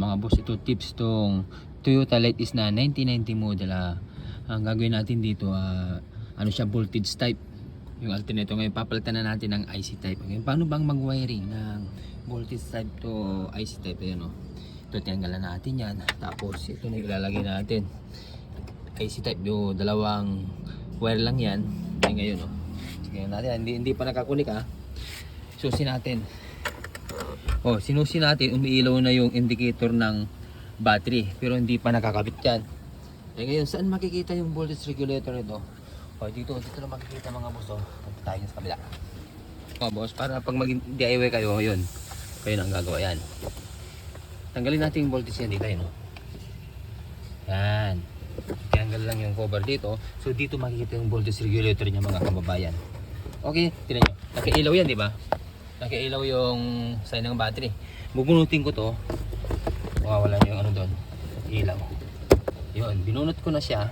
Mga boss, ito tips tong Toyota Light na 1990 model. Ang gagawin natin dito, ano siya, voltage type. Yung alternator ngayon, papalitan na natin ng IC type. Ngayon, paano bang mag-wiring ng voltage type to IC type? Ayan o. Ito, tiyanggalan natin yan. Tapos, ito na ilalagay natin. IC type, yung dalawang wire lang yan. Ay, ngayon o. Sige natin, hindi pa nakakunik ha. Susi natin. Sinusi natin, umiilaw na yung indicator ng battery. Pero hindi pa nakakabit yan. Eh ngayon, saan makikita yung voltage regulator nito? Dito na makikita mga boss. Punta tayo sa kabila. Boss, para pag mag-DIY kayo, yun. Kayo na ang gagawa yan. Tanggalin natin yung voltage yan dito. Yan. Tanggal lang yung cover dito. So dito makikita yung voltage regulator niya mga kababayan. Okay, tignan nyo. Nakailaw yan, di ba? Nakailaw yung sign ng battery. Bubunutin ko to. Mawawala yung ano doon. Ilaw. Yun, binunot ko na siya.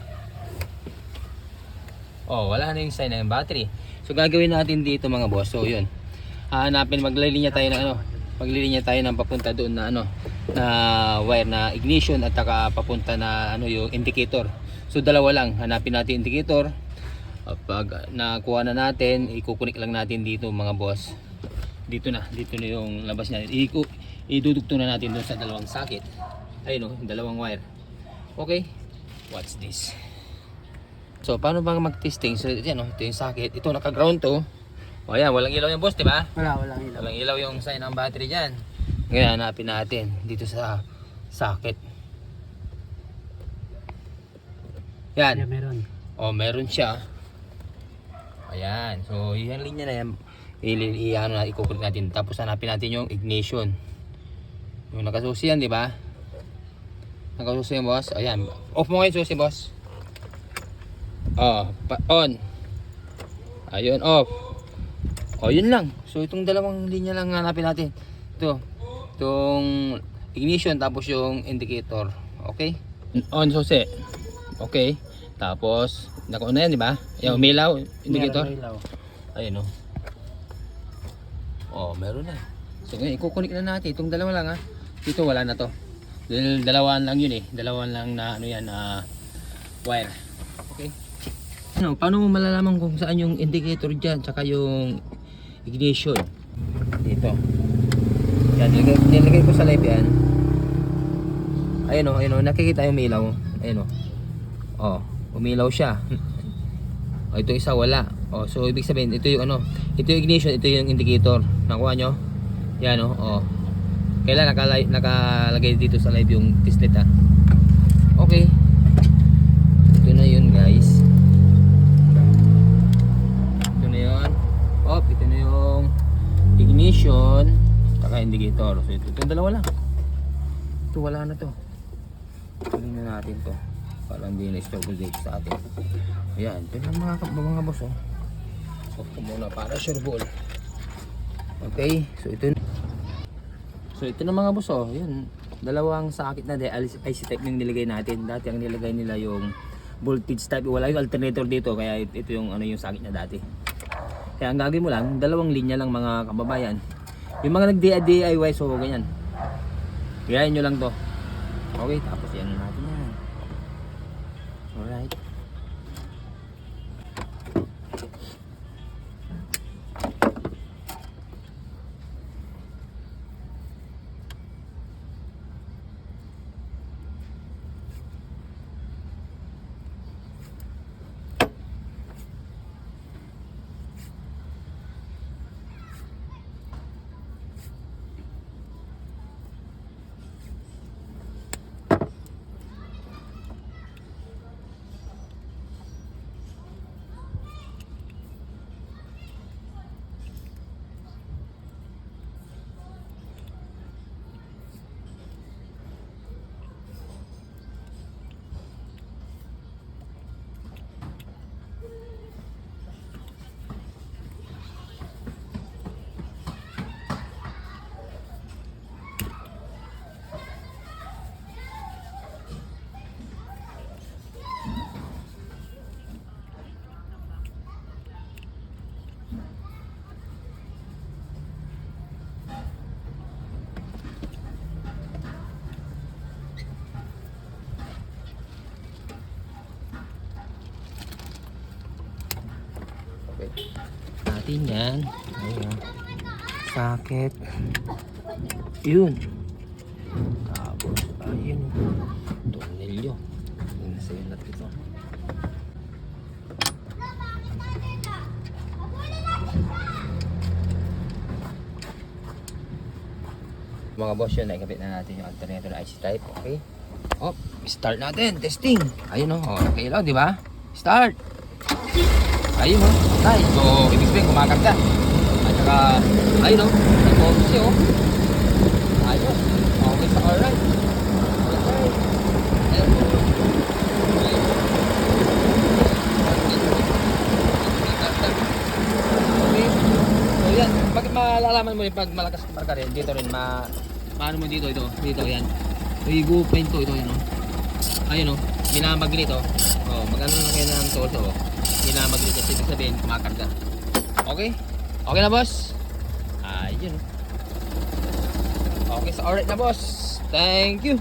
Wala na yung sign ng battery. So gagawin natin dito mga boss. So yun. Hanapin, maglilinya tayo ng maglilinya tayo ng papunta doon na na wire na ignition at saka papunta na yung indicator. So dalawa lang. Hanapin natin indicator. Pag nakuha na natin, ikukunik lang natin dito mga boss. Dito na yung labas natin. Idudugtong na natin doon sa dalawang socket. Ayun dalawang wire. Okay, watch this. So paano bang mag-testing? So yan ito yung socket. Ito naka-ground to. Ayan, walang ilaw yung boss, di ba? Walang ilaw. Walang ilaw yung sign ng battery diyan. Ngayon hanapin natin dito sa socket. Yan. Yeah, meron. Meron siya. Ayan. So yung linya na yan, ikukulik natin. Tapos hanapin natin yung ignition. Yung nakasusi yan, di ba? Nakasusi yung boss. Ayan. Off mo ngayon susi, boss. On. Ayun, off. Yun lang. So itong dalawang linya lang hanapin natin. Itong ignition tapos yung indicator. Okay? On susi. Okay. Tapos nakauna yan, di ba? Yung umilaw, indicator. Ayun meron na. So ngayon ikukunik na natin itong dalawa lang ha. Dito wala na to. Dalawan lang yun Dalawan lang na wire. Okay. Paano mo malalaman kung saan yung indicator diyan tsaka yung ignition? Dito. Yan, nilagay ko sa live yan. Ayun nakikita yung umilaw. Ayun umilaw siya. Ito isa wala. So ibig sabihin ito yung ito yung ignition, ito yung indicator. Nakuha nyo? Yan kailan nakalagay dito sa live yung testnet ha. Okay. Ito na yun guys. Ito na yun. Ito na yung ignition saka indicator. So itong dalawa lang. Ito wala na to. Tuloy na natin to para hindi na-struggle dito sa atin. Ayan, ito na mga boss Off ko muna para sure ball. Okay, so ito na mga boss Yan, dalawang socket na IC type yung nilagay natin. Dati ang nilagay nila yung voltage type. Wala yung alternator dito kaya ito yung yung socket na dati. Kaya ang gagawin mo lang, dalawang linya lang mga kababayan. Yung mga nag-DIY so ganyan. Gayahin nyo lang to. Okay, tapos yan natin yan. Alright. natin yan. Ayun. Socket. Yun. Tapos, ayun. Tornilyo. Nasa yun natin ito. Mga boss, yun, nakikabit na natin yung alternator na IC type. Okay. Oh, start natin. Testing. Ayun o. Oh, nakailaw, di ba? Start. Ayun o. Nice. So, ibig sabihin, kumakanta. At saka, ayun o. Nag-focus yun o. Ayun. Okay sa alright. Alright. Ayun. Ayun. Okay. So, yan. Bakit malalaman mo yung pag malakas marka rin? Dito rin, maano mo dito, dito, yan. Igupain to, ito, yun o. Ayun o. Minamagnet o. Oh, mag-ano na kayo ng torso o. Minamagnet kasi ibig sabihin, kumakarga. Okay? Okay na, boss? Ayun. Okay, so alright na, boss. Thank you.